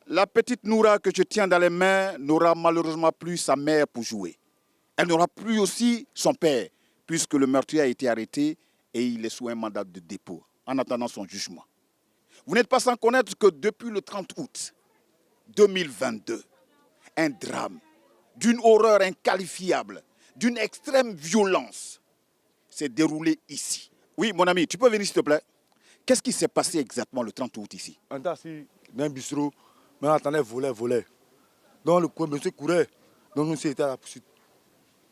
La petite Noura que je tiens dans les mains n'aura malheureusement plus sa mère pour jouer. Elle n'aura plus aussi son père, puisque le meurtrier a été arrêté et il est sous un mandat de dépôt, en attendant son jugement. Vous n'êtes pas sans connaître que depuis le 30 août 2022, un drame d'une horreur inqualifiable, d'une extrême violence s'est déroulé ici. Oui, mon ami, tu peux venir s'il te plaît? Qu'est-ce qui s'est passé exactement le 30 août ici? On était assis dans un bistrot, mais on attendait voler. Donc le monsieur courait, donc nous c'était à la poursuite.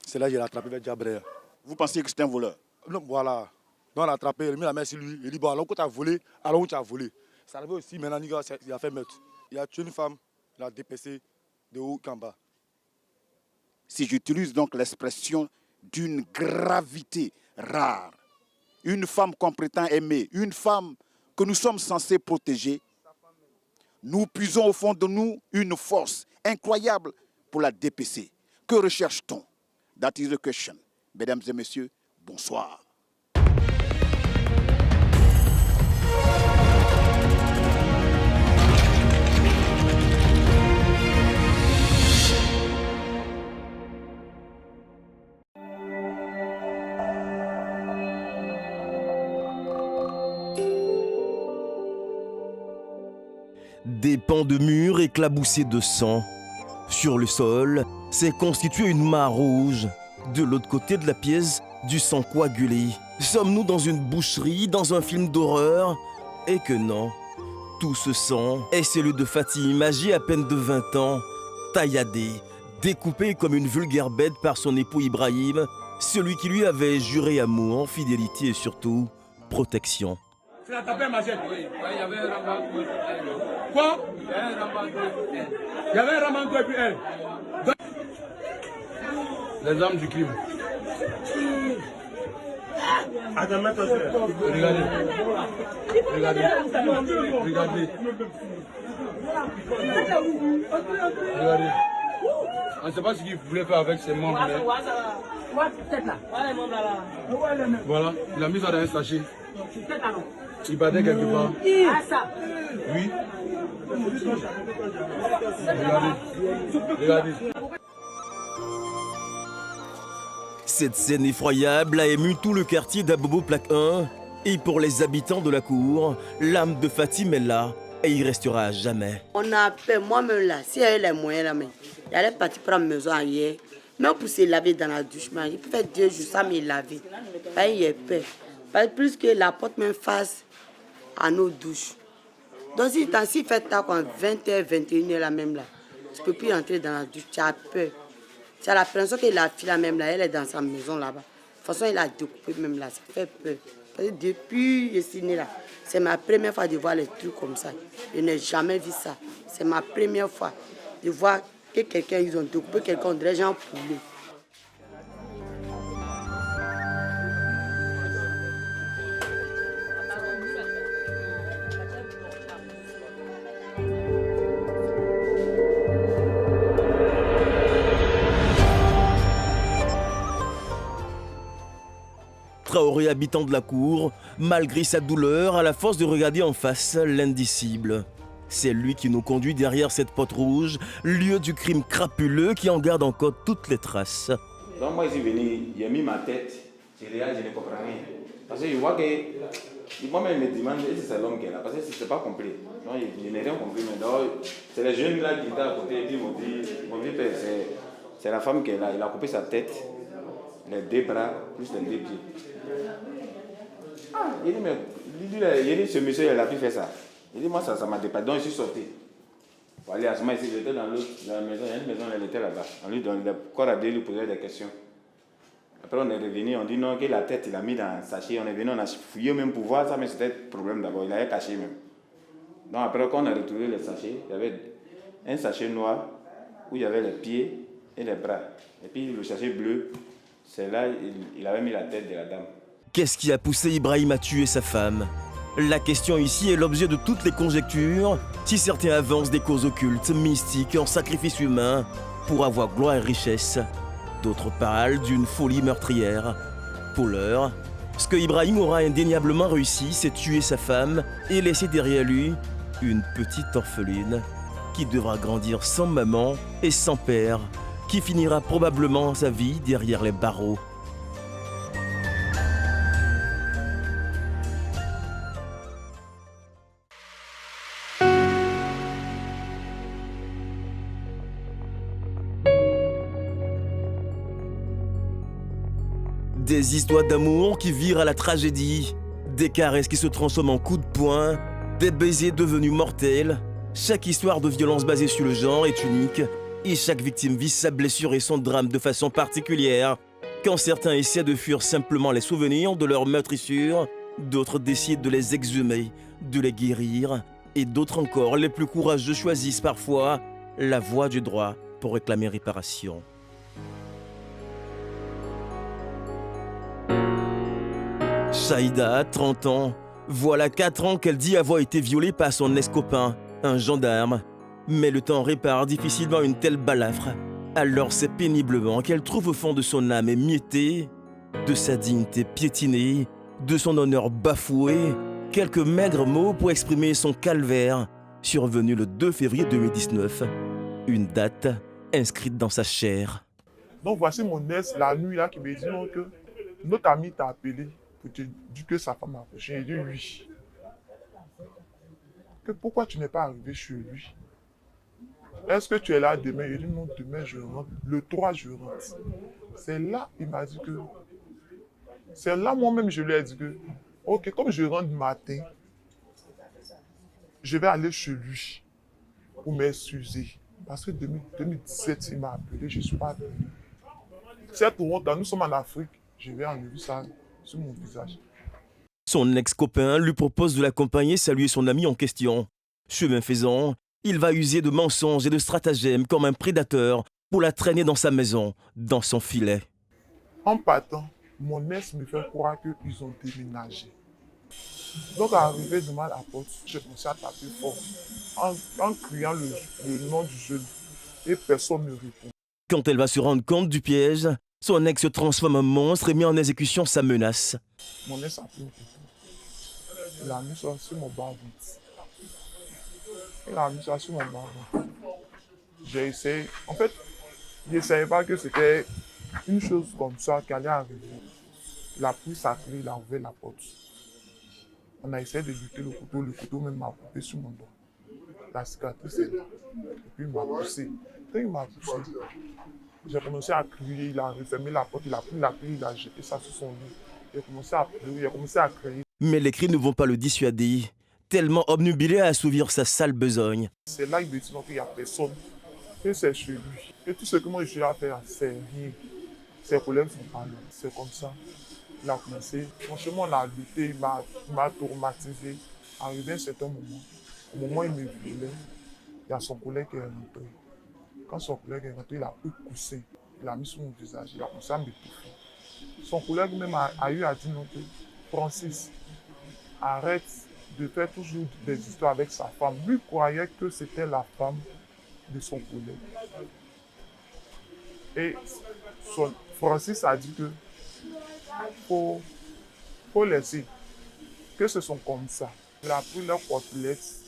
C'est là que j'ai attrapé le Diabré. Vous pensiez que c'était un voleur? Donc voilà. Donc on l'a attrapé, il a mis la main sur lui. Il dit bon, alors que tu as volé, alors où tu as volé. Ça arrive aussi maintenant, il a fait meurtre. Il a tué une femme, il a dépecé de haut en bas. Si j'utilise donc l'expression d'une gravité rare, une femme qu'on prétend aimer, une femme que nous sommes censés protéger, nous puisons au fond de nous une force incroyable pour la dépecer. Que recherche-t-on? That is the question. Mesdames et messieurs, bonsoir. Des pans de murs éclaboussés de sang. Sur le sol, s'est constituée une mare rouge. De l'autre côté de la pièce, du sang coagulé. Sommes-nous dans une boucherie, dans un film d'horreur? Et que non. Tout ce sang est celui de Fatim, âgée à peine de 20 ans, tailladée, découpée comme une vulgaire bête par son époux Ibrahim, celui qui lui avait juré amour, fidélité et surtout protection. C'est la tapée machette. Oui, il y avait un rabat. Quoi? Il y avait un rabat et puis elle. Les armes du crime. Attends, mets-toi sur. Regardez. Regardez. Regardez. Regardez. On ne sait pas ce qu'il voulait faire avec ses membres. Voilà, il a mis ça dans un sachet. Il battait quelque part. Oui. Regardez. Regardez. Cette scène effroyable a ému tout le quartier d'Abobo Plaque 1. Et pour les habitants de la cour, l'âme de Fatim est là et il restera à jamais. On a peur, moi-même là, si elle a les moyens là, mais il allait partir prendre maison ailleurs. Même pour se laver dans la douche, il peut faire 2 jours sans me laver. Il a peur. Parce que plus que la porte même face à nos douches. Donc si il fait tard, 20h, 21h là même là, tu ne peux plus entrer dans la douche, tu as peur. Tu as l'impression que la fille là même là, elle est dans sa maison là-bas. De toute façon, elle a découpé même là, ça fait peur. Parce que depuis que je suis née là, c'est ma première fois de voir les trucs comme ça. Je n'ai jamais vu ça. C'est ma première fois de voir que quelqu'un, ils ont découpé quelqu'un, on dirait genre poulet. Traoré, habitant de la cour, malgré sa douleur, a la force de regarder en face l'indicible. C'est lui qui nous conduit derrière cette porte rouge, lieu du crime crapuleux qui en garde encore toutes les traces. Donc moi, je suis venu, j'ai mis ma tête, je regarde, je ne comprends rien. Parce que je vois que, moi-même, je me demande si c'est l'homme qui est là, parce que ce n'est pas complet. Donc, je n'ai rien compris, mais c'est les jeunes là qui étaient à côté et qui m'ont dit, c'est la femme qui est là, il a coupé sa tête, les 2 bras, plus les 2 pieds. Ah, il dit, mais il dit, ce monsieur, il a pu faire ça. Il dit, moi, ça m'a dépassé, donc je suis sorti. Pour aller à ce moment ici, j'étais dans la maison, il y a une maison, elle était là-bas. On lui donne, le corps a lui posait des questions. Après, on est revenu, on dit non, que la tête, il a mis dans un sachet. On est venu, on a fouillé même pour voir ça, mais c'était le problème d'abord, il avait caché même. Donc après, quand on a retrouvé le sachet, il y avait un sachet noir où il y avait les pieds et les bras. Et puis le sachet bleu, c'est là, il avait mis la tête de la dame. Qu'est-ce qui a poussé Ibrahim à tuer sa femme? La question ici est l'objet de toutes les conjectures, si certains avancent des causes occultes, mystiques, en sacrifice humain, pour avoir gloire et richesse. D'autres parlent d'une folie meurtrière. Pour l'heure, ce que Ibrahim aura indéniablement réussi, c'est tuer sa femme et laisser derrière lui une petite orpheline. qui devra grandir sans maman et sans père, qui finira probablement sa vie derrière les barreaux. Des histoires d'amour qui virent à la tragédie, des caresses qui se transforment en coups de poing, des baisers devenus mortels. Chaque histoire de violence basée sur le genre est unique et chaque victime vit sa blessure et son drame de façon particulière. Quand certains essaient de fuir simplement les souvenirs de leur meurtrissure, d'autres décident de les exhumer, de les guérir et d'autres encore, les plus courageux, choisissent parfois la voie du droit pour réclamer réparation. Saïda, 30 ans, voilà 4 ans qu'elle dit avoir été violée par son ex-copain, un gendarme. Mais le temps répare difficilement une telle balafre. Alors c'est péniblement qu'elle trouve au fond de son âme émiettée, de sa dignité piétinée, de son honneur bafoué, quelques maigres mots pour exprimer son calvaire, survenu le 2 février 2019. Une date inscrite dans sa chair. Donc voici mon ex la nuit là qui me dit non, que notre ami t'a appelé pour te dire que sa femme a accouché. Il dit oui. Que pourquoi tu n'es pas arrivé chez lui? Est-ce que tu es là demain? Il dit non, demain je rentre. Le 3 je rentre. C'est là, il m'a dit que... C'est là moi-même je lui ai dit que... Ok, comme je rentre matin, je vais aller chez lui pour m'excuser. Parce que 2017, il m'a appelé, je ne suis pas venu. Cette honte, nous sommes en Afrique, je vais enlever ça sur mon visage. Son ex-copain lui propose de l'accompagner saluer son ami en question. Chemin faisant, il va user de mensonges et de stratagèmes comme un prédateur pour la traîner dans sa maison, dans son filet. En partant, mon ex me fait croire qu'ils ont déménagé. Donc, arrivé devant la porte, j'ai commencé à taper fort, en criant le nom du jeune. Et personne ne répond. Quand elle va se rendre compte du piège, son ex se transforme en monstre et met en exécution sa menace. Mon ex a pris un couteau. Il a mis ça sur mon barbant. Il a mis ça sur mon barbant. J'ai essayé. En fait, je ne savais pas que c'était une chose comme ça qui allait arriver. Il a pris sa clé, il a ouvert la porte. On a essayé de lutter le couteau même m'a coupé sur mon doigt. La cicatrice est là. Et puis il m'a poussé. Quand il m'a poussé, j'ai commencé à crier, il a refermé la porte, il a pris la clé, il a jeté ça sur son lit. Il a commencé à pleurer, il a commencé à crier. Mais les cris ne vont pas le dissuader, tellement obnubilé à assouvir sa sale besogne. C'est là qu'il me dit qu'il n'y a personne, que c'est chez lui. Et tout ce que moi je suis à faire, c'est rien. Ses collègues sont pas là, c'est comme ça. Il a commencé. Franchement, on a lutté, il m'a traumatisé. Arrivé à un certain moment, au moment où il me violait, il y a son collègue qui est rentré. Quand son collègue est rentré, il a pris le coussin, il a mis sur mon visage, il a commencé à m'étouffer. Son collègue même a eu à dire non, que Francis, arrête de faire toujours des histoires avec sa femme. Lui croyait que c'était la femme de son collègue. Et Francis a dit que faut laisser, que ce sont comme ça. Il a pris leur côtelette,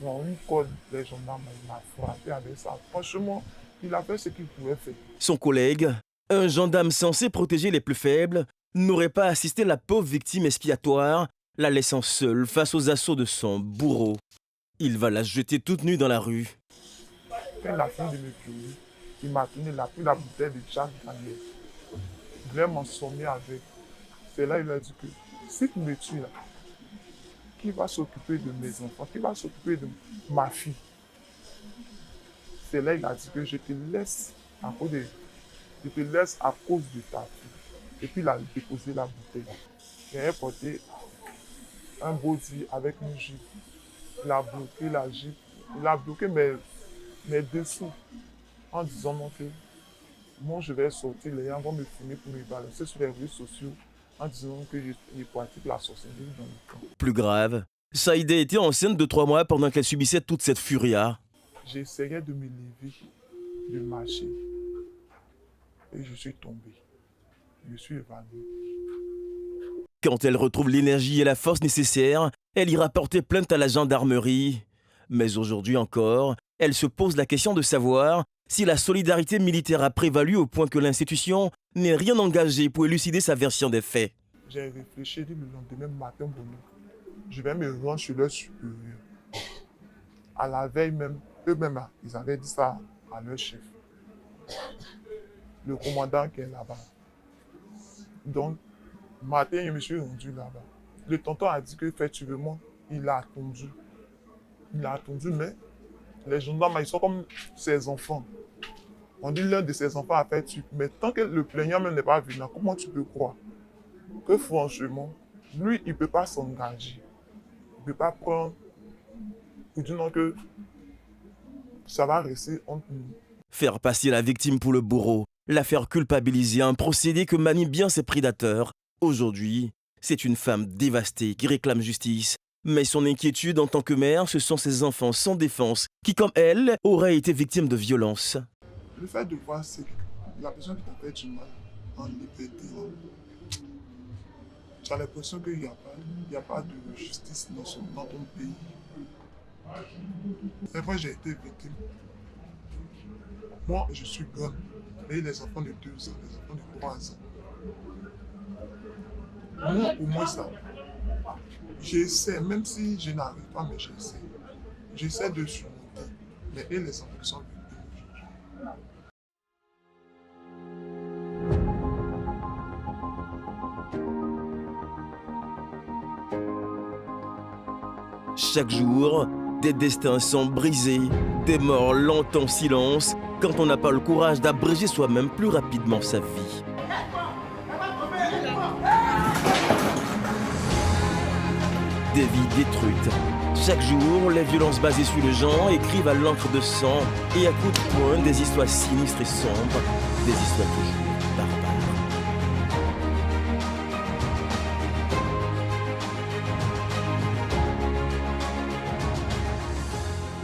dans une corde, les gendarmes, il m'a frappé avec ça. Franchement, il a fait ce qu'il pouvait faire. Son collègue, un gendarme censé protéger les plus faibles, n'aurait pas assisté la pauvre victime expiatoire, la laissant seule face aux assauts de son bourreau. Il va la jeter toute nue dans la rue. Quand il a fini de me violer, il m'a tenu, il a pris la bouteille de Jack Daniel. Il voulait m'ensommer avec. C'est là qu'il a dit que si tu me tues là, qui va s'occuper de mes enfants, qui va s'occuper de ma fille? C'est là qu'il a dit que je te laisse à cause de ta fille. Et puis il a déposé la bouteille. Il a porté un body avec une jupe. Il a bloqué la jupe. Il a bloqué mes dessous en disant non que moi je vais sortir, les gens vont me filmer pour me balancer sur les réseaux sociaux en disant que je pratique la sorcellerie dans le camp. Plus grave, Saïda était enceinte de 3 mois pendant qu'elle subissait toute cette furia. J'essayais de me lever, de marcher. Et je suis tombé. Je suis évanoui. Quand elle retrouve l'énergie et la force nécessaires, elle ira porter plainte à la gendarmerie. Mais aujourd'hui encore, elle se pose la question de savoir si la solidarité militaire a prévalu au point que l'institution n'ait rien engagé pour élucider sa version des faits. J'ai réfléchi, dit le lendemain matin, je vais me rendre chez leur supérieur. À la veille même, eux-mêmes, ils avaient dit ça à leur chef, le commandant qui est là-bas. Donc, matin, je me suis rendu là-bas. Le tonton a dit qu'effectivement, il a attendu. Il a attendu, mais les gendarmes, ils sont comme ses enfants. On dit l'un de ses enfants a fait tuer. Mais tant que le plaignant même n'est pas venu, comment tu peux croire que franchement, lui, il ne peut pas s'engager. Il ne peut pas prendre pour dire non que ça va rester entre nous. Faire passer la victime pour le bourreau, la faire culpabiliser, un procédé que manient bien ses prédateurs. Aujourd'hui, c'est une femme dévastée qui réclame justice. Mais son inquiétude en tant que mère, ce sont ses enfants sans défense qui, comme elle, auraient été victimes de violences. Le fait de voir, c'est que la personne qui t'a fait du mal en liberté, tu as l'impression qu'il n'y a pas de justice dans ton pays. Et moi, j'ai été victime. Moi, je suis grand. Mais les enfants de 2 ans, les enfants de 3 ans. Moi, au moins ça. J'essaie, même si je n'arrive pas, mais j'essaie. J'essaie de surmonter. Mais et les enfants qui sont victimes aujourd'hui. Chaque jour, des destins sont brisés, des morts lentes en silence, quand on n'a pas le courage d'abréger soi-même plus rapidement sa vie. Des vies détruites. Chaque jour, les violences basées sur le genre écrivent à l'encre de sang et à coups de poing des histoires sinistres et sombres, des histoires toujours barbares.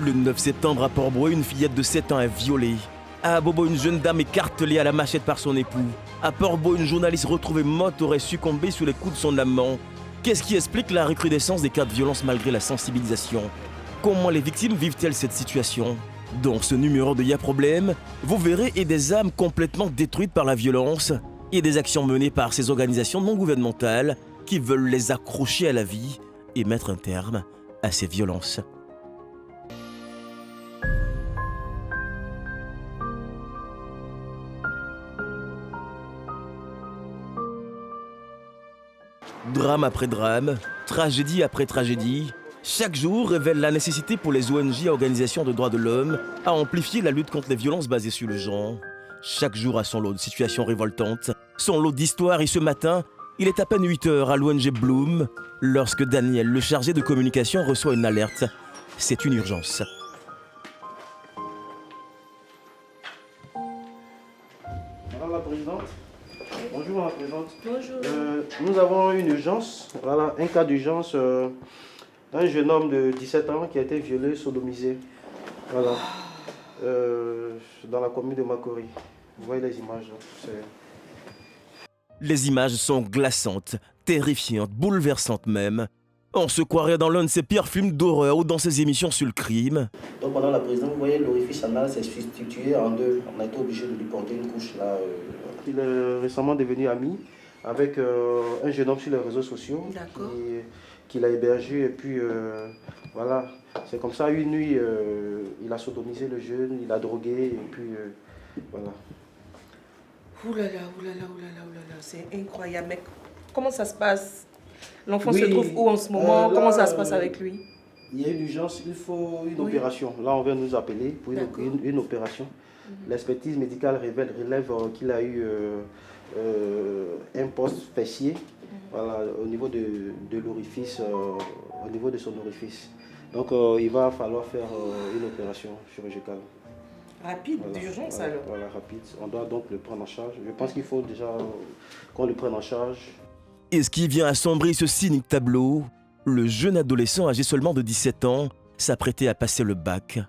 Le 9 septembre à Port-Brouet, une fillette de 7 ans est violée. À Abobo, une jeune dame écartelée à la machette par son époux. À Port-Brouet, une journaliste retrouvée morte aurait succombé sous les coups de son amant. Qu'est-ce qui explique la recrudescence des cas de violence malgré la sensibilisation? Comment les victimes vivent-elles cette situation? Dans ce numéro de Y'a Problème, vous verrez et des âmes complètement détruites par la violence et des actions menées par ces organisations non gouvernementales qui veulent les accrocher à la vie et mettre un terme à ces violences. Drame après drame, tragédie après tragédie, chaque jour révèle la nécessité pour les ONG et organisations de droits de l'homme à amplifier la lutte contre les violences basées sur le genre. Chaque jour a son lot de situations révoltantes, son lot d'histoires et ce matin, il est à peine 8 heures à l'ONG Bloom lorsque Daniel, le chargé de communication, reçoit une alerte. C'est une urgence. Madame la Présidente. Bonjour Madame la Présidente. Bonjour. Nous avons une urgence, voilà, un cas d'urgence, un jeune homme de 17 ans qui a été violé, sodomisé, voilà, dans la commune de Makori. Vous voyez les images, Les images sont glaçantes, terrifiantes, bouleversantes même. On se croirait dans l'un de ces pires films d'horreur ou dans ces émissions sur le crime. Donc Madame la Présidente, vous voyez l'orifice anal s'est substitué en deux. On a été obligé de lui porter une couche là. Il est récemment devenu ami avec un jeune homme sur les réseaux sociaux qu'il a hébergé et puis voilà, c'est comme ça une nuit il a sodomisé le jeune, il a drogué et puis voilà. Oulala, c'est incroyable. Mais comment ça se passe? L'enfant se trouve où en ce moment? Comment ça se passe avec lui? Il y a une urgence, il faut une opération. Là, on vient nous appeler pour une opération. L'expertise médicale relève qu'il a eu un poste fessier voilà, au niveau de l'orifice, au niveau de son orifice. Donc, il va falloir faire une opération chirurgicale. Rapide, voilà, d'urgence alors? Voilà, rapide. On doit donc le prendre en charge. Je pense qu'il faut déjà qu'on le prenne en charge. Et ce qui vient assombrir ce cynique tableau, le jeune adolescent âgé seulement de 17 ans s'apprêtait à passer le bac.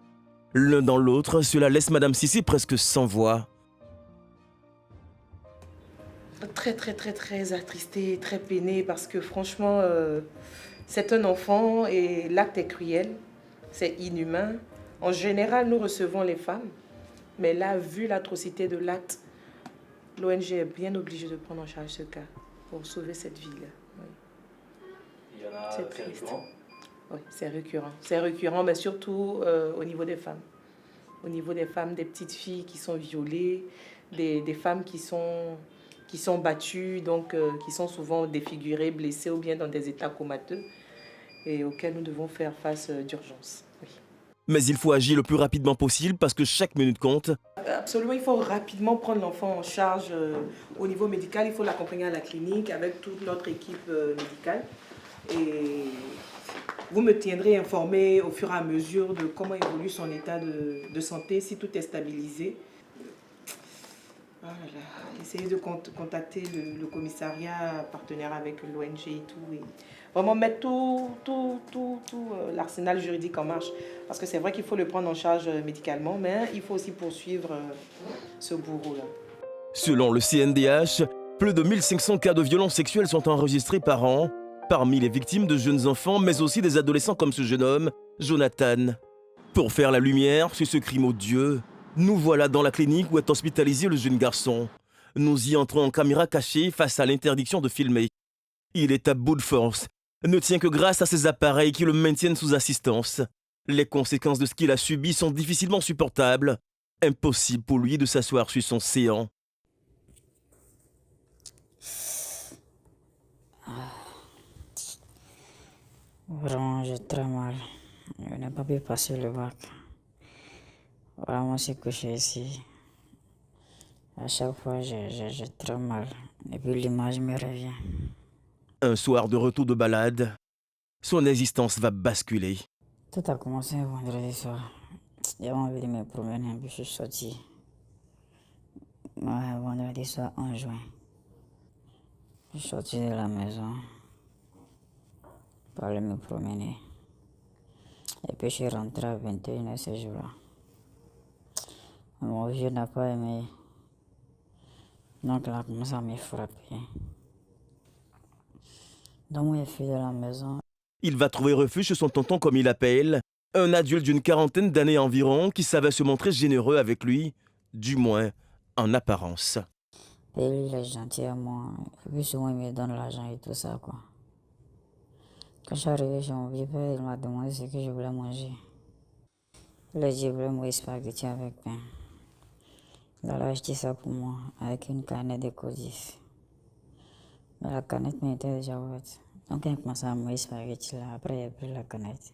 L'un dans l'autre, cela laisse Madame Sissi presque sans voix. Très attristée, très peinée parce que franchement, c'est un enfant et l'acte est cruel. C'est inhumain. En général, nous recevons les femmes. Mais là, vu l'atrocité de l'acte, l'ONG est bien obligée de prendre en charge ce cas pour sauver cette vie-là. Oui. C'est triste. Oui, c'est récurrent. C'est récurrent, mais surtout au niveau des femmes. Au niveau des femmes, des petites filles qui sont violées, des femmes qui sont battues, donc qui sont souvent défigurées, blessées ou bien dans des états comateux et auxquels nous devons faire face d'urgence. Oui. Mais il faut agir le plus rapidement possible parce que chaque minute compte. Absolument, il faut rapidement prendre l'enfant en charge au niveau médical. Il faut l'accompagner à la clinique avec toute notre équipe médicale. Et vous me tiendrez informé au fur et à mesure de comment évolue son état de santé, si tout est stabilisé. Oh là là. Essayez de contacter le commissariat partenaire avec l'ONG et tout. Et vraiment mettre tout l'arsenal juridique en marche. Parce que c'est vrai qu'il faut le prendre en charge médicalement, mais il faut aussi poursuivre ce bourreau-là. Selon le CNDH, plus de 1500 cas de violences sexuelles sont enregistrés par an, parmi les victimes de jeunes enfants, mais aussi des adolescents comme ce jeune homme, Jonathan. Pour faire la lumière sur ce crime odieux, nous voilà dans la clinique où est hospitalisé le jeune garçon. Nous y entrons en caméra cachée face à l'interdiction de filmer. Il est à bout de force, ne tient que grâce à ses appareils qui le maintiennent sous assistance. Les conséquences de ce qu'il a subi sont difficilement supportables. Impossible pour lui de s'asseoir sur son séant. Vraiment, j'ai très mal. Je n'ai pas pu passer le bac. Vraiment, c'est couché ici. À chaque fois, j'ai très mal. Et puis l'image me revient. Un soir de retour de balade, son existence va basculer. Tout a commencé vendredi soir. J'avais envie de me promener un peu, je suis sorti. Ouais, vendredi soir, en juin. Je suis sorti de la maison pour aller me promener. Et puis je suis rentré à 21h ce jour-là. Mon vieux n'a pas aimé. Donc il a commencé à me frapper. Donc moi, je suis de la maison. Il va trouver refuge chez son tonton comme il l'appelle, un adulte d'une quarantaine d'années environ qui savait se montrer généreux avec lui, du moins en apparence. Et lui, il est gentil à moi. Et puis souvent, il me donne l'argent et tout ça, quoi. Quand je suis arrivé chez mon vieux-père, il m'a demandé ce que je voulais manger. Il a dit, je voulais manger spaghetti avec pain. Il a acheté ça pour moi, avec une canette de codif. Mais la canette m'était déjà ouverte. Donc, quand il a commencé à manger spaghetti là, après, il a pris la canette.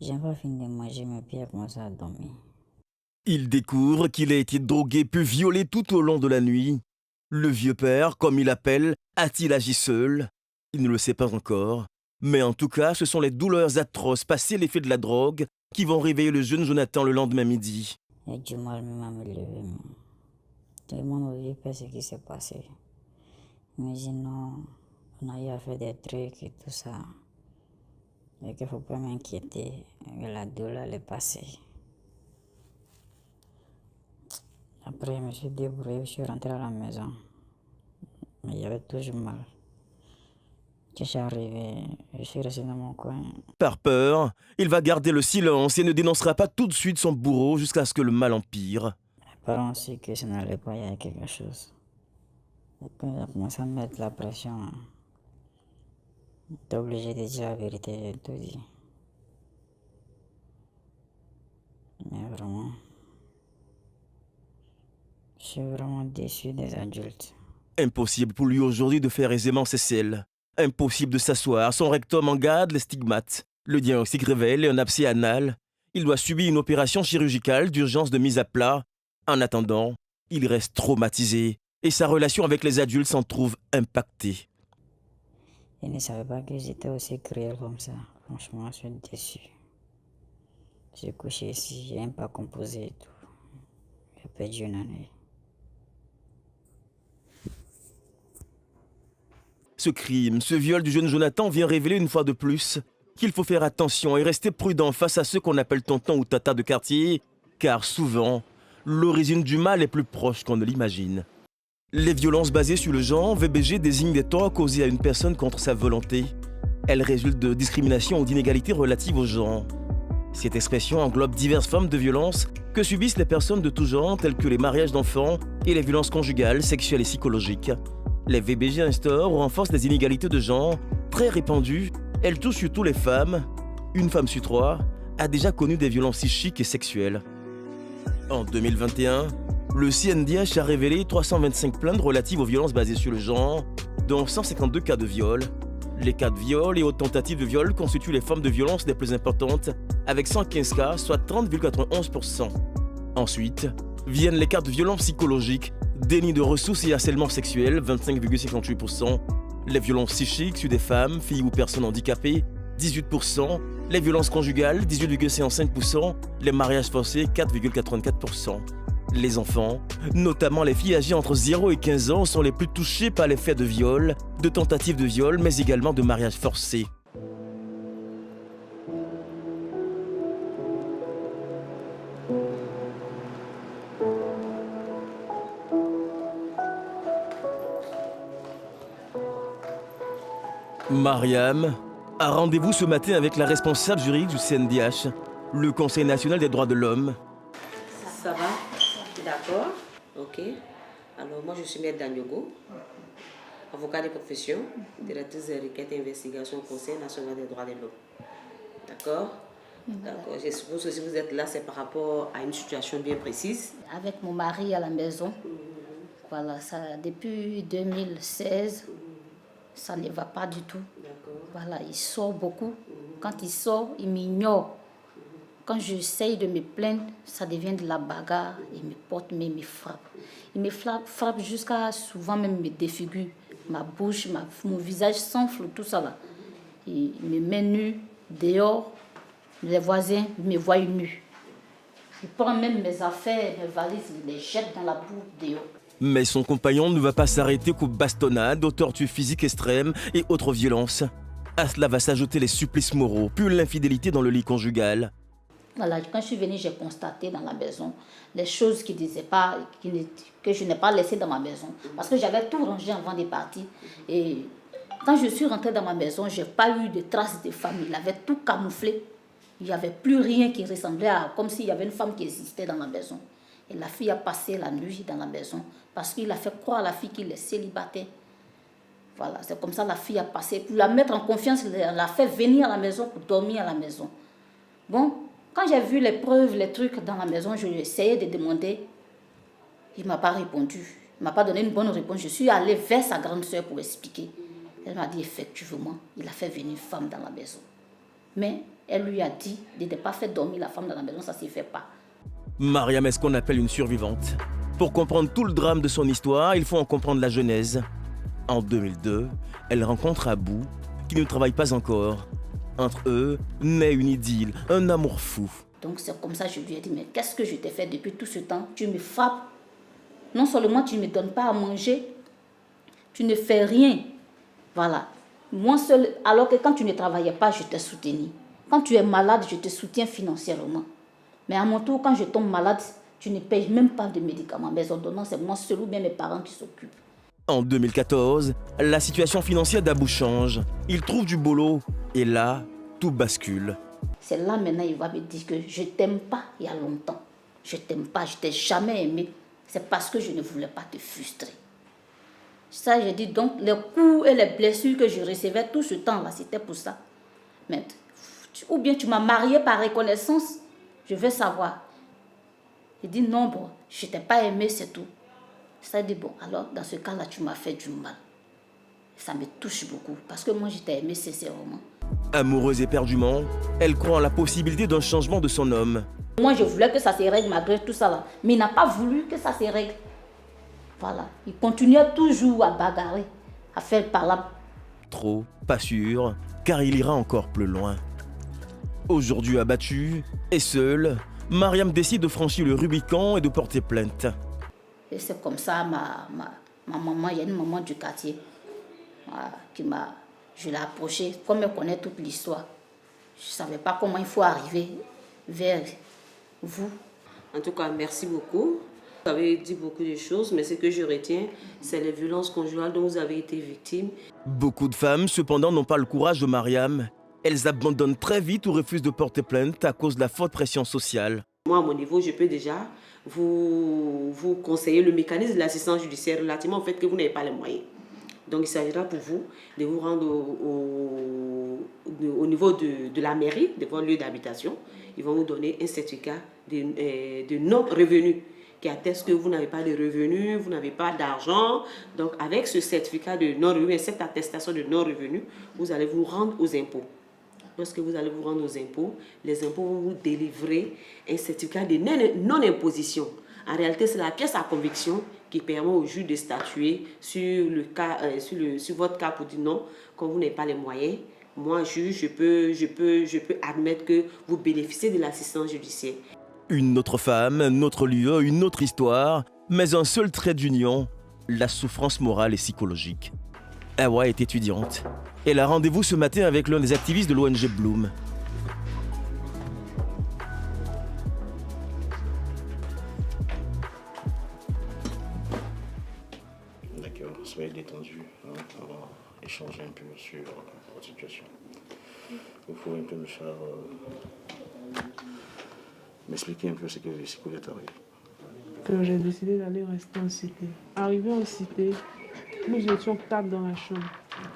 J'ai pas fini de manger, mais puis il a commencé à dormir. Il découvre qu'il a été drogué puis violé tout au long de la nuit. Le vieux père, comme il l'appelle, a-t-il agi seul? Il ne le sait pas encore. Mais en tout cas, ce sont les douleurs atroces passées l'effet de la drogue qui vont réveiller le jeune Jonathan le lendemain midi. J'ai du mal même à me lever. Je demande au vieux père ce qui s'est passé. Il me dit non, on a eu à faire des trucs et tout ça. Et qu'il ne faut pas m'inquiéter, que la douleur est passée. Après, je me suis débrouillé, je suis rentré à la maison. Mais j'avais toujours mal. Quand je suis arrivé, je suis resté dans mon coin. Par peur, il va garder le silence et ne dénoncera pas tout de suite son bourreau jusqu'à ce que le mal empire. Mes parents ont su que ça n'allait pas, il y avait quelque chose. Et quand ils ont commencé à me mettre la pression, j'étais obligé de dire la vérité, j'ai tout dit. Mais vraiment, je suis vraiment déçu des adultes. Impossible pour lui aujourd'hui de faire aisément ses selles. Impossible de s'asseoir, son rectum en garde les stigmates. Le diagnostic révèle un abcès anal. Il doit subir une opération chirurgicale d'urgence de mise à plat. En attendant, il reste traumatisé et sa relation avec les adultes s'en trouve impactée. Je ne savais pas que j'étais aussi cruel comme ça. Franchement, je suis déçu. J'ai couché ici, je n'ai même pas composé et tout. J'ai perdu une année. Ce crime, ce viol du jeune Jonathan vient révéler une fois de plus qu'il faut faire attention et rester prudent face à ceux qu'on appelle tonton ou tata de quartier, car souvent, l'origine du mal est plus proche qu'on ne l'imagine. Les violences basées sur le genre, VBG, désignent des torts causés à une personne contre sa volonté. Elles résultent de discriminations ou d'inégalités relatives au genre. Cette expression englobe diverses formes de violences que subissent les personnes de tout genre, telles que les mariages d'enfants et les violences conjugales, sexuelles et psychologiques. Les VBG instaurent ou renforcent des inégalités de genre très répandues. Elles touchent surtout les femmes. Une femme sur 3 a déjà connu des violences psychiques et sexuelles. En 2021, le CNDH a révélé 325 plaintes relatives aux violences basées sur le genre, dont 152 cas de viol. Les cas de viol et autres tentatives de viol constituent les formes de violence les plus importantes, avec 115 cas, soit 30,91%. Ensuite, viennent les cas de violences psychologiques, déni de ressources et harcèlement sexuel, 25,58%. Les violences psychiques sur des femmes, filles ou personnes handicapées, 18%. Les violences conjugales, 18,55%. Les mariages forcés, 4,84%. Les enfants, notamment les filles âgées entre 0 et 15 ans, sont les plus touchées par les faits de viol, de tentatives de viol, mais également de mariages forcés. Mariam a rendez-vous ce matin avec la responsable juridique du CNDH, le Conseil national des droits de l'homme. Ça va? D'accord. Ok. Alors, moi, je suis Maître Danyogo, avocat de profession, directrice des requêtes et investigations au Conseil national des droits de l'homme. D'accord? D'accord. Je suppose que si vous êtes là, c'est par rapport à une situation bien précise. Avec mon mari à la maison, voilà, ça, depuis 2016, ça ne va pas du tout. Voilà, il sort beaucoup. Quand il sort, il m'ignore. Quand j'essaye de me plaindre, ça devient de la bagarre. Il me porte, mais il me frappe. Il me frappe jusqu'à souvent même me défigure. Ma bouche, mon visage s'enfle, tout ça là. Il me met nu dehors. Les voisins me voient nu. Il prend même mes affaires, mes valises, il les jette dans la boue dehors. Mais son compagnon ne va pas s'arrêter qu'aux bastonnades, aux tortures physiques extrêmes et autres violences. À cela va s'ajouter les supplices moraux, puis l'infidélité dans le lit conjugal. Voilà, quand je suis venue, j'ai constaté dans la maison les choses qu'il disait pas, que je n'ai pas laissées dans ma maison. Parce que j'avais tout rangé avant de partir. Et quand je suis rentrée dans ma maison, je n'ai pas eu de traces de femme. Il avait tout camouflé. Il n'y avait plus rien qui ressemblait à comme s'il y avait une femme qui existait dans la maison. Et la fille a passé la nuit dans la maison parce qu'il a fait croire à la fille qu'il est célibataire. Voilà, c'est comme ça la fille a passé. Pour la mettre en confiance, elle l'a fait venir à la maison pour dormir à la maison. Bon, quand j'ai vu les preuves, les trucs dans la maison, je essayais de demander. Il ne m'a pas répondu. Il ne m'a pas donné une bonne réponse. Je suis allée vers sa grande sœur pour expliquer. Elle m'a dit effectivement, il a fait venir une femme dans la maison. Mais elle lui a dit de ne pas faire dormir la femme dans la maison, ça ne se fait pas. Mariam est ce qu'on appelle une survivante. Pour comprendre tout le drame de son histoire, il faut en comprendre la genèse. En 2002, elle rencontre Abou, qui ne travaille pas encore. Entre eux, naît une idylle, un amour fou. Donc c'est comme ça que je lui ai dit, mais qu'est-ce que je t'ai fait depuis tout ce temps? Tu me frappes. Non seulement tu ne me donnes pas à manger, tu ne fais rien. Voilà. Moi seule, alors que quand tu ne travaillais pas, je t'ai soutenu. Quand tu es malade, je te soutiens financièrement. Mais à mon tour, quand je tombe malade, tu ne payes même pas de médicaments. Mes ordonnances, c'est moi seul ou bien mes parents qui s'occupent. En 2014, la situation financière d'Abou change. Il trouve du boulot et là, tout bascule. C'est là maintenant il va me dire que je t'aime pas il y a longtemps. Je t'aime pas, je t'ai jamais aimé. C'est parce que je ne voulais pas te frustrer. Ça, j'ai dit donc, les coups et les blessures que je recevais tout ce temps-là, c'était pour ça. Mais, ou bien tu m'as marié par reconnaissance, je veux savoir. Il dit non, bon, je t'ai pas aimé, c'est tout. Ça dit bon, alors dans ce cas-là, tu m'as fait du mal. Ça me touche beaucoup parce que moi, je t'ai aimé sincèrement. Amoureuse éperdument, elle croit en la possibilité d'un changement de son homme. Moi, je voulais que ça se règle malgré tout ça là. Mais il n'a pas voulu que ça se règle. Voilà. Il continuait toujours à bagarrer, à faire par là. Trop, pas sûr, car il ira encore plus loin. Aujourd'hui abattue et seule, Mariam décide de franchir le Rubicon et de porter plainte. Et c'est comme ça, ma maman, il y a une maman du quartier qui m'a... Je l'ai approchée, comme elle connaît toute l'histoire. Je ne savais pas comment il faut arriver vers vous. En tout cas, merci beaucoup. Vous avez dit beaucoup de choses, mais ce que je retiens, c'est les violences conjugales dont vous avez été victime. Beaucoup de femmes, cependant, n'ont pas le courage de Mariam. elles abandonnent très vite ou refusent de porter plainte à cause de la forte pression sociale. Moi, à mon niveau, je peux déjà vous conseiller le mécanisme de l'assistance judiciaire relativement au fait que vous n'avez pas les moyens. Donc, il s'agira pour vous de vous rendre au niveau de la mairie, de votre lieu d'habitation. Ils vont vous donner un certificat de non-revenu qui atteste que vous n'avez pas de revenus, vous n'avez pas d'argent. Donc, avec ce certificat de non-revenu et cette attestation de non-revenu, vous allez vous rendre aux impôts. Lorsque vous allez vous rendre aux impôts, les impôts vont vous délivrer un certificat de non-imposition. En réalité, c'est la pièce à conviction qui permet au juge de statuer sur votre cas pour dire non, quand vous n'avez pas les moyens. Moi, juge, je peux admettre que vous bénéficiez de l'assistance judiciaire. Une autre femme, un autre lieu, une autre histoire, mais un seul trait d'union, la souffrance morale et psychologique. Awa est étudiante. Elle a rendez-vous ce matin avec l'un des activistes de l'ONG Bloom. D'accord, soyez détendu. On va échanger un peu sur votre situation. Il faut un peu me faire m'expliquer un peu ce qui vous est arrivé. J'ai décidé d'aller rester en cité. Arrivé en cité, nous étions 4 dans la chambre.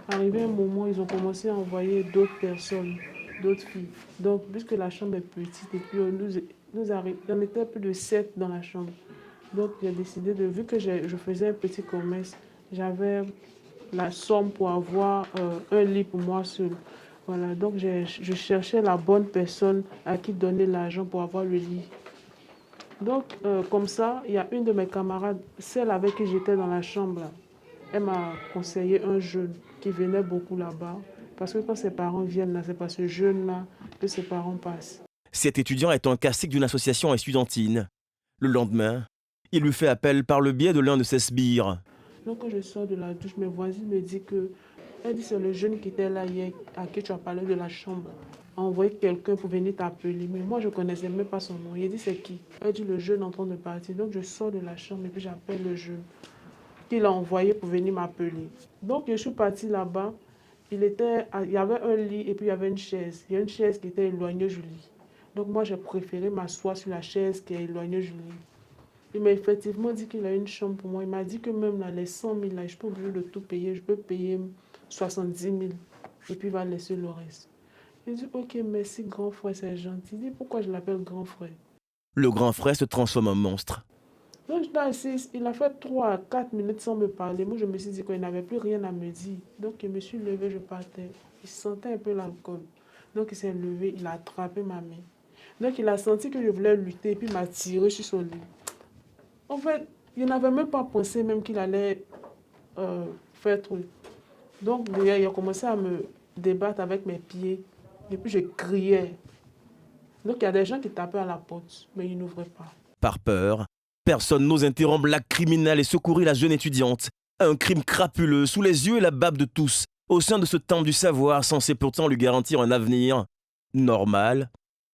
Arrivé un moment, ils ont commencé à envoyer d'autres personnes, d'autres filles. Donc, puisque la chambre est petite, et puis on était plus de 7 dans la chambre. Donc, j'ai décidé vu que je faisais un petit commerce, j'avais la somme pour avoir un lit pour moi seul. Voilà, donc je cherchais la bonne personne à qui donner l'argent pour avoir le lit. Donc, comme ça, il y a une de mes camarades, celle avec qui j'étais dans la chambre, là, elle m'a conseillé un jeune qui venait beaucoup là-bas. Parce que quand ses parents viennent là, c'est par ce jeune-là que ses parents passent. Cet étudiant est un cacique d'une association estudiantine. Le lendemain, il lui fait appel par le biais de l'un de ses sbires. Donc, quand je sors de la douche, mes voisines me disent que... Elle dit, c'est le jeune qui était là hier, à qui tu as parlé de la chambre. A envoyé quelqu'un pour venir t'appeler. Mais moi, je ne connaissais même pas son nom. Il dit, c'est qui? Elle dit, le jeune en train de partir. Donc, je sors de la chambre et puis j'appelle le jeune qu'il a envoyé pour venir m'appeler. Donc, je suis partie là-bas. Il y avait un lit et puis il y avait une chaise. Il y a une chaise qui était éloignée du lit. Donc, moi, j'ai préféré m'asseoir sur la chaise qui est éloignée du lit. Il m'a effectivement dit qu'il a une chambre pour moi. Il m'a dit que même là, les 100 000, là, je ne suis pas obligée de tout payer. Je peux payer 70 000 et puis il va laisser le reste. Il dit, ok, merci grand frère, c'est gentil. Il dit, pourquoi je l'appelle grand frère? Le grand frère se transforme en monstre. Donc, je suis assise, il a fait 3 à 4 minutes sans me parler. Moi, je me suis dit qu'il n'avait plus rien à me dire. Donc, je me suis levée, je partais. Il sentait un peu l'alcool. Donc, il s'est levé, il a attrapé ma main. Donc, il a senti que je voulais lutter et puis il m'a tiré sur son lit. En fait, il n'avait même pas pensé même qu'il allait faire truc. Donc, il a commencé à me débattre avec mes pieds. Et puis, je criais. Donc, il y a des gens qui tapaient à la porte, mais ils n'ouvraient pas. Par peur, personne n'ose interrompre l'acte criminel et secourir la jeune étudiante. Un crime crapuleux, sous les yeux et la bave de tous, au sein de ce temple du savoir censé pourtant lui garantir un avenir normal.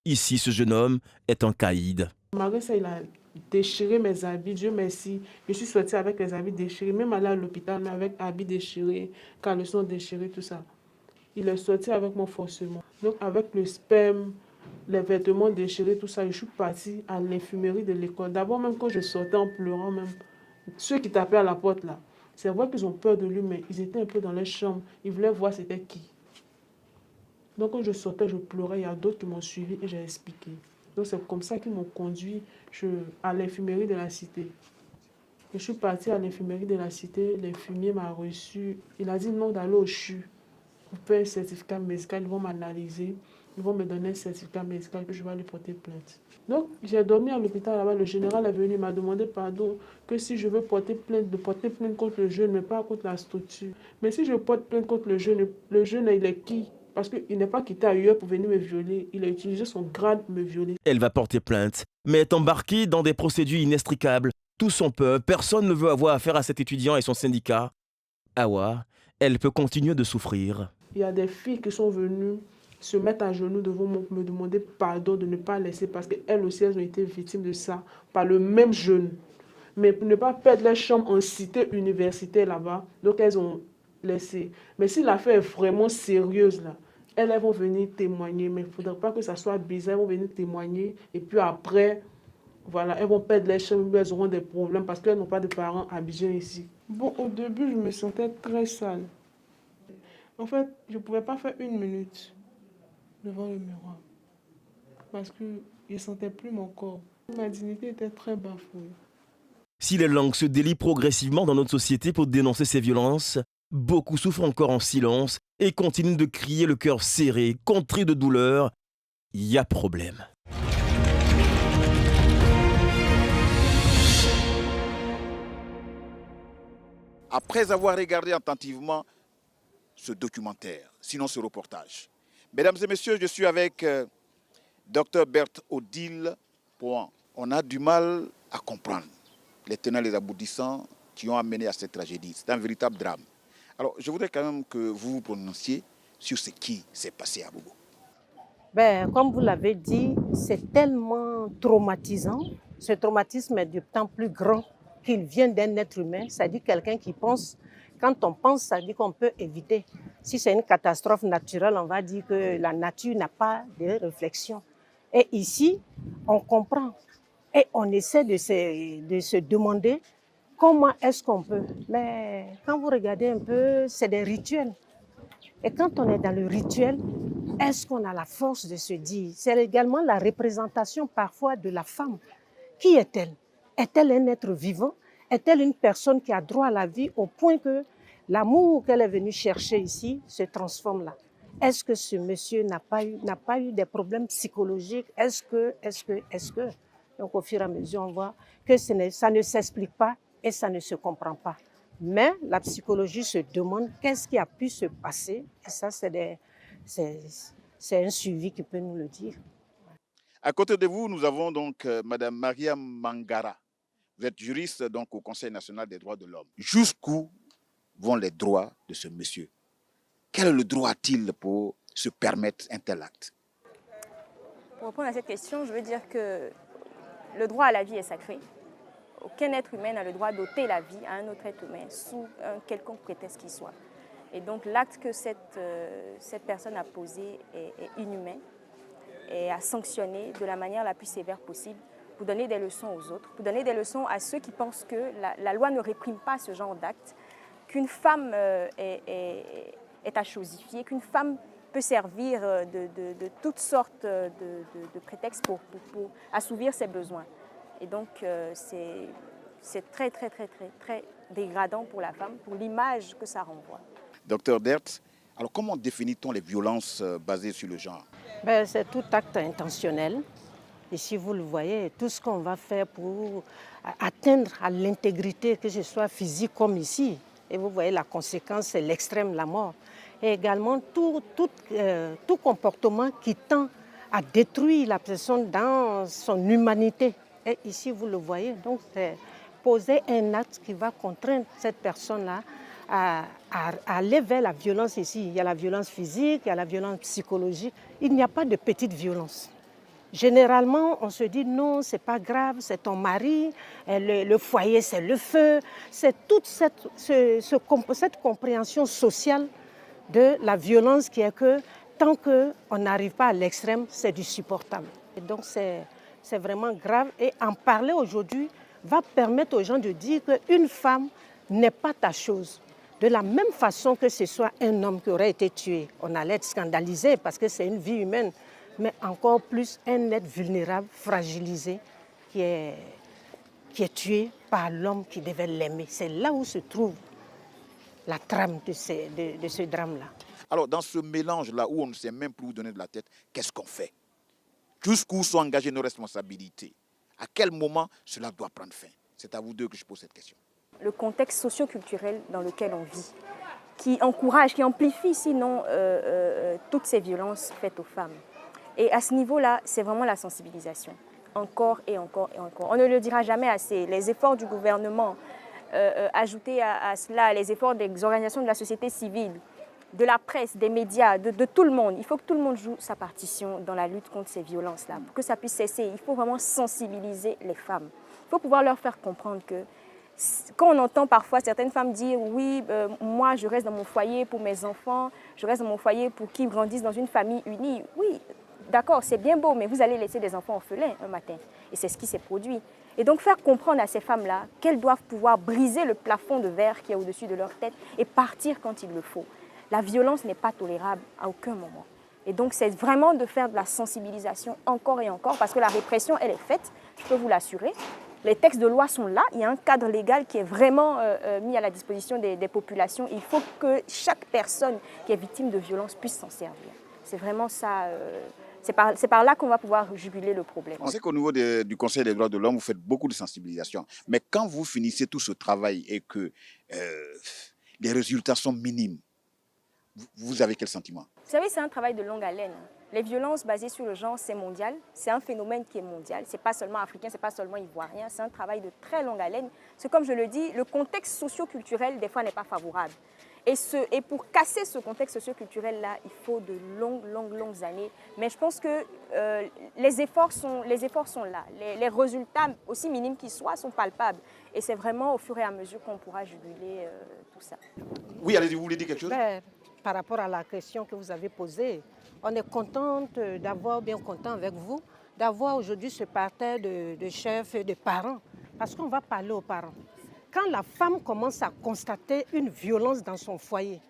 Ici, ce jeune homme est un caïd. Malgré ça, il a déchiré mes habits. Dieu merci. Je suis sortie avec les habits déchirés. Même allée à l'hôpital, mais avec habits déchirés, caleçons déchirés, tout ça. Il est sorti avec moi forcément. Donc, avec le sperme, les vêtements déchirés, tout ça, je suis partie à l'infirmerie de l'école. D'abord, même quand je sortais en pleurant, même ceux qui tapaient à la porte là, c'est vrai qu'ils ont peur de lui, mais ils étaient un peu dans les chambres. Ils voulaient voir c'était qui. Donc, quand je sortais, je pleurais. Il y a d'autres qui m'ont suivi et j'ai expliqué. Donc, c'est comme ça qu'ils m'ont conduit à l'infirmerie de la cité. Je suis partie à l'infirmerie de la cité. L'infirmier m'a reçu. Il a dit non d'aller au CHU pour faire un certificat médical. Ils vont m'analyser. Ils vont me donner un certificat médical que je vais aller porter plainte. Donc, j'ai dormi à l'hôpital là-bas. Le général est venu, il m'a demandé pardon que si je veux porter plainte, de porter plainte contre le jeune, mais pas contre la structure. Mais si je porte plainte contre le jeune, il est qui? Parce qu'il n'est pas quitté ailleurs pour venir me violer. Il a utilisé son grade pour me violer. Elle va porter plainte, mais est embarquée dans des procédures inextricables. Tous sont peur, personne ne veut avoir affaire à cet étudiant et son syndicat. Awa, elle peut continuer de souffrir. Il y a des filles qui sont venues se mettre à genoux devant moi pour me demander pardon de ne pas laisser, parce qu'elles aussi, elles ont été victimes de ça par le même jeune. Mais pour ne pas perdre leur chambre en cité universitaire là-bas, donc elles ont laissé. Mais si l'affaire est vraiment sérieuse, là, elles vont venir témoigner, mais il ne faudrait pas que ça soit bizarre, elles vont venir témoigner, et puis après, voilà, elles vont perdre les cheveux, elles auront des problèmes parce qu'elles n'ont pas de parents Abidjan ici. Bon, au début, je me sentais très sale. En fait, je ne pouvais pas faire 1 minute devant le miroir parce que je ne sentais plus mon corps. Ma dignité était très bafouée. Si les langues se délient progressivement dans notre société pour dénoncer ces violences, beaucoup souffrent encore en silence et continuent de crier le cœur serré, contrit de douleur. Il y a problème. Après avoir regardé attentivement ce documentaire, sinon ce reportage, mesdames et messieurs, je suis avec Dr Berthe Odile Pohan. On a du mal à comprendre les tenants et les aboutissants qui ont amené à cette tragédie. C'est un véritable drame. Alors, je voudrais quand même que vous vous prononciez sur ce qui s'est passé à Bobo. Ben, comme vous l'avez dit, c'est tellement traumatisant. Ce traumatisme est d'autant plus grand qu'il vient d'un être humain, c'est-à-dire quelqu'un qui pense. Quand on pense, ça dit qu'on peut éviter. Si c'est une catastrophe naturelle, on va dire que la nature n'a pas de réflexion. Et ici, on comprend. Et on essaie de se demander comment est-ce qu'on peut. Mais quand vous regardez un peu, c'est des rituels. Et quand on est dans le rituel, est-ce qu'on a la force de se dire? C'est également la représentation parfois de la femme. Qui est-elle? Est-elle un être vivant? Est-elle une personne qui a droit à la vie au point que l'amour qu'elle est venue chercher ici se transforme là? Est-ce que ce monsieur n'a pas eu des problèmes psychologiques? Est-ce que? Donc au fur et à mesure, on voit que ça ne s'explique pas et ça ne se comprend pas. Mais la psychologie se demande qu'est-ce qui a pu se passer. Et ça, c'est un suivi qui peut nous le dire. À côté de vous, nous avons donc Madame Maria Mangara. Vous êtes juriste donc, au Conseil national des droits de l'homme. Jusqu'où vont les droits de ce monsieur? Quel droit a-t-il pour se permettre un tel acte? Pour répondre à cette question, je veux dire que le droit à la vie est sacré. Aucun être humain n'a le droit d'ôter la vie à un autre être humain sous un quelconque prétexte qu'il soit. Et donc l'acte que cette personne a posé est inhumain et à sanctionner de la manière la plus sévère possible pour donner des leçons aux autres, pour donner des leçons à ceux qui pensent que la loi ne réprime pas ce genre d'acte, qu'une femme est à chosifier, qu'une femme peut servir de toutes sortes de prétextes pour assouvir ses besoins. Et donc, c'est très, très, très, très, très dégradant pour la femme, pour l'image que ça renvoie. Docteur Dertz, alors comment définit-on les violences basées sur le genre? Ben, c'est tout acte intentionnel. Ici, vous le voyez, tout ce qu'on va faire pour atteindre à l'intégrité, que ce soit physique comme ici. Et vous voyez, la conséquence, c'est l'extrême, la mort. Et également, tout comportement qui tend à détruire la personne dans son humanité. Et ici, vous le voyez, donc c'est poser un acte qui va contraindre cette personne-là à aller vers la violence ici. Il y a la violence physique, il y a la violence psychologique. Il n'y a pas de petite violence. Généralement, on se dit non, c'est pas grave, c'est ton mari, le foyer, c'est le feu. C'est toute cette compréhension sociale de la violence qui est que tant qu'on n'arrive pas à l'extrême, c'est du supportable. Et donc c'est vraiment grave. Et en parler aujourd'hui va permettre aux gens de dire qu'une femme n'est pas ta chose. De la même façon que ce soit un homme qui aurait été tué, on allait être scandalisé parce que c'est une vie humaine, mais encore plus un être vulnérable, fragilisé, qui est tué par l'homme qui devait l'aimer. C'est là où se trouve la trame de ce drame-là. Alors, dans ce mélange-là où on ne sait même plus où donner de la tête, qu'est-ce qu'on fait? Jusqu'où sont engagées nos responsabilités? À quel moment cela doit prendre fin? C'est à vous deux que je pose cette question. Le contexte socio-culturel dans lequel on vit, qui encourage, qui amplifie sinon toutes ces violences faites aux femmes. Et à ce niveau-là, c'est vraiment la sensibilisation. Encore et encore et encore. On ne le dira jamais assez. Les efforts du gouvernement, ajoutés à cela, les efforts des organisations de la société civile, de la presse, des médias, de tout le monde. Il faut que tout le monde joue sa partition dans la lutte contre ces violences-là. Pour que ça puisse cesser, il faut vraiment sensibiliser les femmes. Il faut pouvoir leur faire comprendre que Quand on entend parfois certaines femmes dire « oui, moi je reste dans mon foyer pour mes enfants, je reste dans mon foyer pour qu'ils grandissent dans une famille unie », oui, d'accord, c'est bien beau, mais vous allez laisser des enfants orphelins un matin. Et c'est ce qui s'est produit. Et donc faire comprendre à ces femmes-là qu'elles doivent pouvoir briser le plafond de verre qui est au-dessus de leur tête et partir quand il le faut. La violence n'est pas tolérable à aucun moment. Et donc c'est vraiment de faire de la sensibilisation encore et encore, parce que la répression, elle est faite, je peux vous l'assurer. Les textes de loi sont là, il y a un cadre légal qui est vraiment mis à la disposition des populations. Il faut que chaque personne qui est victime de violence puisse s'en servir. C'est vraiment ça, c'est par là qu'on va pouvoir juguler le problème. On sait qu'au niveau du Conseil des droits de l'homme, vous faites beaucoup de sensibilisation. Mais quand vous finissez tout ce travail et que les résultats sont minimes, vous avez quel sentiment? Vous savez, c'est un travail de longue haleine. Les violences basées sur le genre, c'est mondial. C'est un phénomène qui est mondial. Ce n'est pas seulement africain, ce n'est pas seulement ivoirien. C'est un travail de très longue haleine. C'est comme je le dis, le contexte socio-culturel, des fois, n'est pas favorable. Et pour casser ce contexte socio-culturel-là, il faut de longues années. Mais je pense que les efforts sont là. Les résultats, aussi minimes qu'ils soient, sont palpables. Et c'est vraiment au fur et à mesure qu'on pourra juguler tout ça. Oui, allez-y, vous voulez dire quelque chose? Par rapport à la question que vous avez posée, on est contente d'avoir, bien content avec vous, d'avoir aujourd'hui ce parterre de chefs et de parents. Parce qu'on va parler aux parents. Quand la femme commence à constater une violence dans son foyer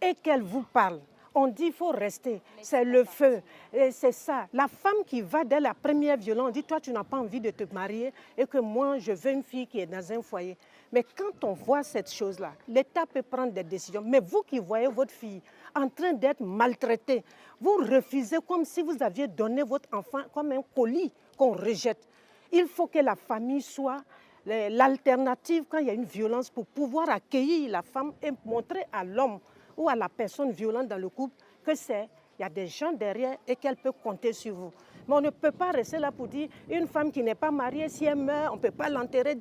et qu'elle vous parle, on dit qu'il faut rester, c'est le feu, c'est ça. La femme qui va dès la première violence, on dit toi tu n'as pas envie de te marier et que moi je veux une fille qui est dans un foyer. Mais quand on voit cette chose-là, l'État peut prendre des décisions. Mais vous qui voyez votre fille en train d'être maltraitée, vous refusez comme si vous aviez donné votre enfant comme un colis qu'on rejette. Il faut que la famille soit l'alternative quand il y a une violence pour pouvoir accueillir la femme et montrer à l'homme ou à la personne violente dans le couple que il y a des gens derrière et qu'elle peut compter sur vous. Mais on ne peut pas rester là pour dire une femme qui n'est pas mariée, si elle meurt, on ne peut pas l'enterrer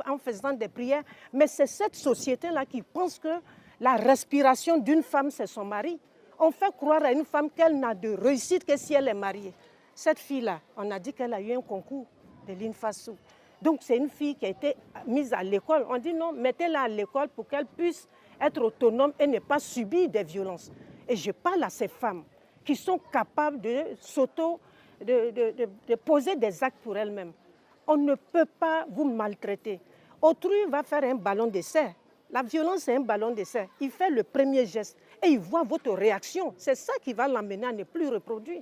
en faisant des prières. Mais c'est cette société-là qui pense que la respiration d'une femme, c'est son mari. On fait croire à une femme qu'elle n'a de réussite que si elle est mariée. Cette fille-là, on a dit qu'elle a eu un concours de l'INFASO. Donc c'est une fille qui a été mise à l'école. On dit non, mettez-la à l'école pour qu'elle puisse être autonome et ne pas subir des violences. Et je parle à ces femmes qui sont capables de poser des actes pour elles-mêmes. On ne peut pas vous maltraiter. Autrui va faire un ballon d'essai. La violence, c'est un ballon d'essai. Il fait le premier geste et il voit votre réaction. C'est ça qui va l'amener à ne plus reproduire.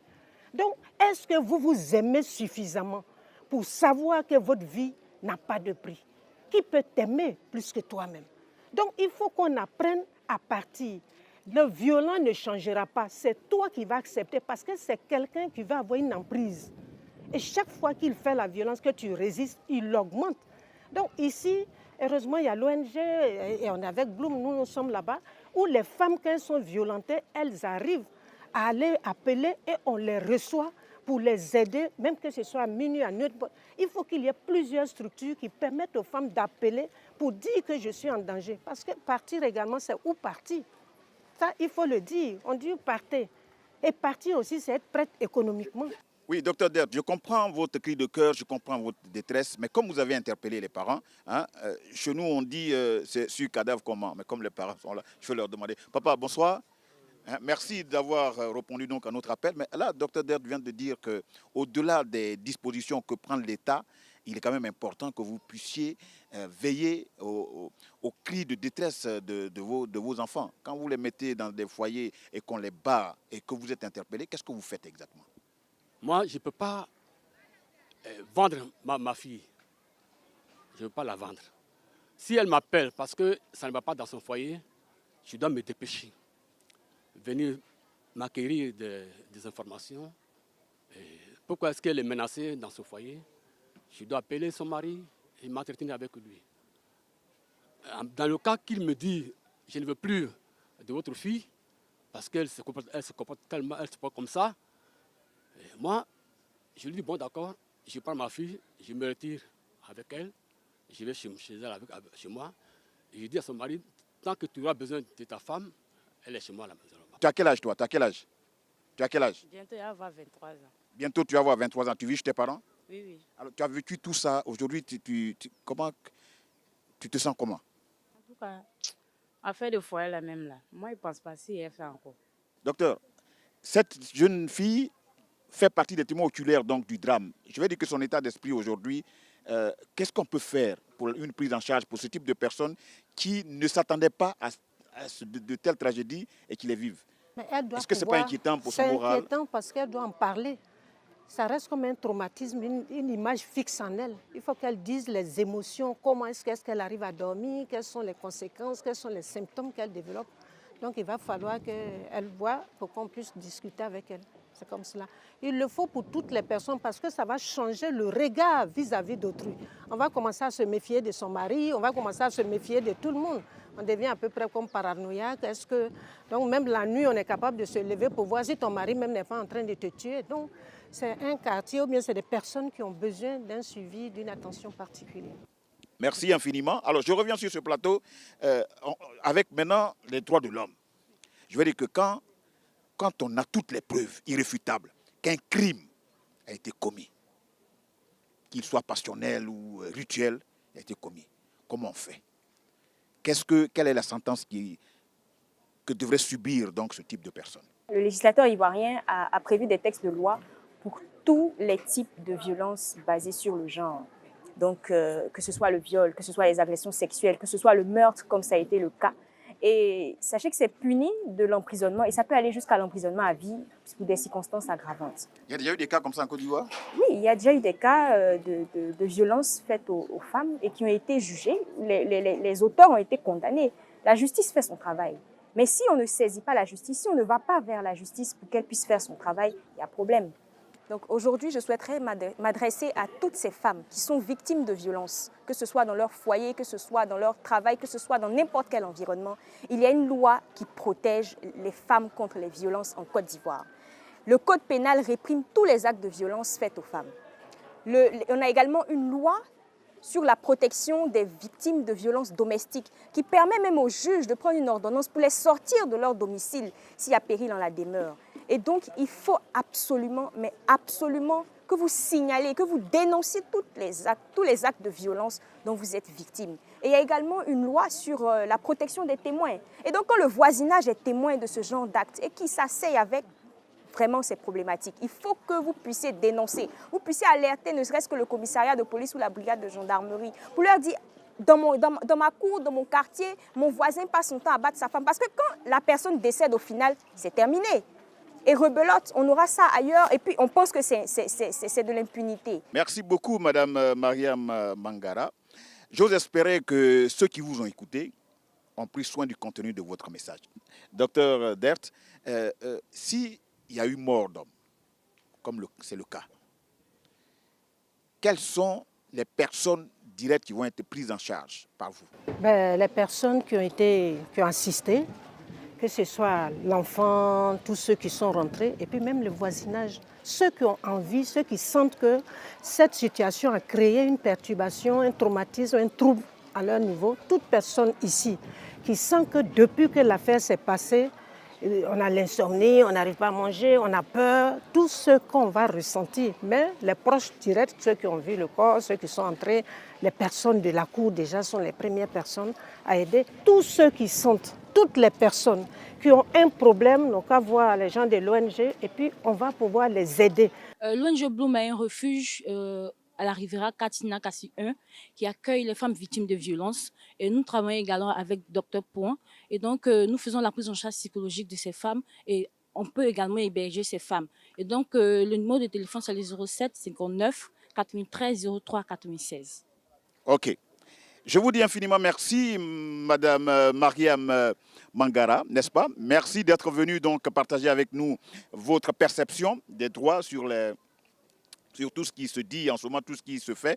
Donc, est-ce que vous vous aimez suffisamment pour savoir que votre vie n'a pas de prix? Qui peut t'aimer plus que toi-même? Donc, il faut qu'on apprenne à partir. Le violent ne changera pas. C'est toi qui vas accepter parce que c'est quelqu'un qui va avoir une emprise. Et chaque fois qu'il fait la violence, que tu résistes, il l'augmente. Donc ici, heureusement, il y a l'ONG, et on est avec Bloom, nous sommes là-bas, où les femmes, quand elles sont violentées, elles arrivent à aller appeler et on les reçoit pour les aider, même que ce soit à minuit, à nuit. Il faut qu'il y ait plusieurs structures qui permettent aux femmes d'appeler pour dire que je suis en danger. Parce que partir également, c'est où partir. Ça, il faut le dire. On dit où partez. Et partir aussi, c'est être prête économiquement. Oui, docteur Dert, je comprends votre cri de cœur, je comprends votre détresse, mais comme vous avez interpellé les parents, chez nous on dit c'est sur cadavre comment, mais comme les parents sont là, je vais leur demander. Papa, bonsoir. Merci d'avoir répondu donc à notre appel. Mais là, docteur Dert vient de dire qu'au-delà des dispositions que prend l'État, il est quand même important que vous puissiez veiller aux cris de détresse de vos enfants. Quand vous les mettez dans des foyers et qu'on les bat et que vous êtes interpellé, qu'est-ce que vous faites exactement? Moi, je ne peux pas vendre ma fille. Je ne veux pas la vendre. Si elle m'appelle parce que ça ne va pas dans son foyer, je dois me dépêcher. Venir m'acquérir des informations. Pourquoi est-ce qu'elle est menacée dans son foyer? Je dois appeler son mari et m'entretenir avec lui. Dans le cas qu'il me dit « je ne veux plus de votre fille » parce qu'elle se comporte tellement, elle se porte comme ça, et moi, je lui dis, bon d'accord, je prends ma fille, je me retire avec elle, je vais chez elle, chez moi, et je dis à son mari, tant que tu auras besoin de ta femme, elle est chez moi à la maison. Tu as quel âge toi? Tu as quel âge? Bientôt, il va avoir 23 ans. Bientôt, tu vas avoir 23 ans. Tu vis chez tes parents? Oui, oui. Alors, tu as vécu tout ça. Aujourd'hui, Tu te sens comment? En tout cas, affaire de foyer la même là. Moi, je ne pense pas si elle fait encore. Docteur, cette jeune fille fait partie des témoins oculaires donc, du drame. Je vais dire que son état d'esprit aujourd'hui, qu'est-ce qu'on peut faire pour une prise en charge pour ce type de personnes qui ne s'attendaient pas à de telles tragédies et qui les vivent? Est-ce que ce n'est pas inquiétant pour son moral? C'est inquiétant parce qu'elle doit en parler. Ça reste comme un traumatisme, une image fixe en elle. Il faut qu'elle dise les émotions, comment est-ce qu'elle arrive à dormir, quelles sont les conséquences, quels sont les symptômes qu'elle développe. Donc il va falloir qu'elle voie pour qu'on puisse discuter avec elle. C'est comme cela. Il le faut pour toutes les personnes parce que ça va changer le regard vis-à-vis d'autrui. On va commencer à se méfier de son mari, on va commencer à se méfier de tout le monde. On devient à peu près comme paranoïaque. Donc même la nuit, on est capable de se lever pour voir si ton mari même n'est pas en train de te tuer. Donc c'est un quartier ou bien c'est des personnes qui ont besoin d'un suivi, d'une attention particulière. Merci infiniment. Alors je reviens sur ce plateau avec maintenant les droits de l'homme. Je veux dire que quand on a toutes les preuves irréfutables qu'un crime a été commis, qu'il soit passionnel ou rituel, a été commis, comment on fait? Quelle est la sentence que devrait subir donc ce type de personnes? Le législateur ivoirien a prévu des textes de loi pour tous les types de violences basées sur le genre. Donc, que ce soit le viol, que ce soit les agressions sexuelles, que ce soit le meurtre, comme ça a été le cas. Et sachez que c'est puni de l'emprisonnement et ça peut aller jusqu'à l'emprisonnement à vie pour des circonstances aggravantes. Il y a déjà eu des cas comme ça en Côte d'Ivoire? Oui, il y a déjà eu des cas de violences faites aux femmes et qui ont été jugés. Les auteurs ont été condamnés. La justice fait son travail. Mais si on ne saisit pas la justice, si on ne va pas vers la justice pour qu'elle puisse faire son travail, il y a problème. Donc aujourd'hui, je souhaiterais m'adresser à toutes ces femmes qui sont victimes de violences, que ce soit dans leur foyer, que ce soit dans leur travail, que ce soit dans n'importe quel environnement. Il y a une loi qui protège les femmes contre les violences en Côte d'Ivoire. Le code pénal réprime tous les actes de violence faits aux femmes. On a également une loi sur la protection des victimes de violences domestiques qui permet même aux juges de prendre une ordonnance pour les sortir de leur domicile s'il y a péril en la demeure. Et donc, il faut absolument, mais absolument, que vous signalez, que vous dénonciez tous les actes de violence dont vous êtes victime. Et il y a également une loi sur la protection des témoins. Et donc, quand le voisinage est témoin de ce genre d'actes et qui s'asseye avec, vraiment, c'est problématique. Il faut que vous puissiez dénoncer, vous puissiez alerter ne serait-ce que le commissariat de police ou la brigade de gendarmerie pour leur dire dans ma cour, dans mon quartier, mon voisin passe son temps à battre sa femme. Parce que quand la personne décède au final, c'est terminé. Et rebelote, on aura ça ailleurs et puis on pense que c'est de l'impunité. Merci beaucoup, Madame Mariam Mangara. J'ose espérer que ceux qui vous ont écouté ont pris soin du contenu de votre message. Docteur Dert, s'il y a eu mort d'homme, comme c'est le cas, quelles sont les personnes directes qui vont être prises en charge par vous? Les personnes qui ont assisté, que ce soit l'enfant, tous ceux qui sont rentrés, et puis même le voisinage. Ceux qui ont envie, ceux qui sentent que cette situation a créé une perturbation, un traumatisme, un trouble à leur niveau. Toute personne ici qui sent que depuis que l'affaire s'est passée, on a l'insomnie, on n'arrive pas à manger, on a peur, tout ce qu'on va ressentir. Mais les proches directs, ceux qui ont vu le corps, ceux qui sont entrés, les personnes de la cour déjà sont les premières personnes à aider. Tous ceux qui sentent, toutes les personnes qui ont un problème, n'ont qu'à voir les gens de l'ONG et puis on va pouvoir les aider. L'ONG Bloom est un refuge à la Riviera Katina Kassi 1 qui accueille les femmes victimes de violences. Et nous travaillons également avec Dr Point. Et donc, nous faisons la prise en charge psychologique de ces femmes et on peut également héberger ces femmes. Et donc, le numéro de téléphone, c'est le 07 59 93 03 96. OK. Je vous dis infiniment merci, Madame Mariam Mangara, n'est-ce pas? Merci d'être venue donc partager avec nous votre perception des droits sur tout ce qui se dit en ce moment, tout ce qui se fait,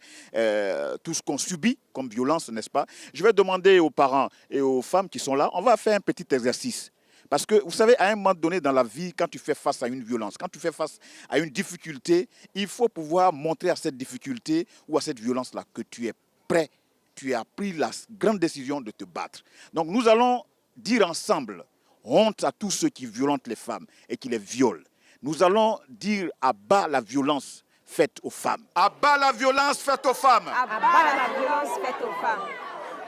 tout ce qu'on subit comme violence, n'est-ce pas? Je vais demander aux parents et aux femmes qui sont là, on va faire un petit exercice. Parce que, vous savez, à un moment donné dans la vie, quand tu fais face à une violence, quand tu fais face à une difficulté, il faut pouvoir montrer à cette difficulté ou à cette violence-là que tu es prêt, tu as pris la grande décision de te battre. Donc nous allons dire ensemble, honte à tous ceux qui violentent les femmes et qui les violent. Nous allons dire à bas la violence faite aux femmes. À bas la violence faite aux femmes. À bas la violence faite aux femmes.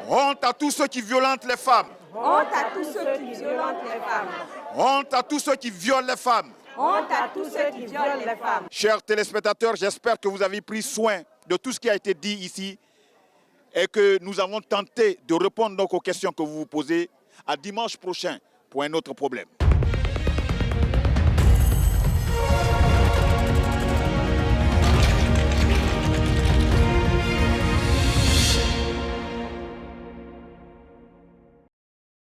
Honte à tous ceux qui violentent les femmes. Honte à tous ceux qui violentent les femmes. Honte à tous ceux qui violent les femmes. Honte à tous ceux qui violent les femmes. Chers téléspectateurs, j'espère que vous avez pris soin de tout ce qui a été dit ici et que nous avons tenté de répondre donc aux questions que vous vous posez. À dimanche prochain pour un autre problème.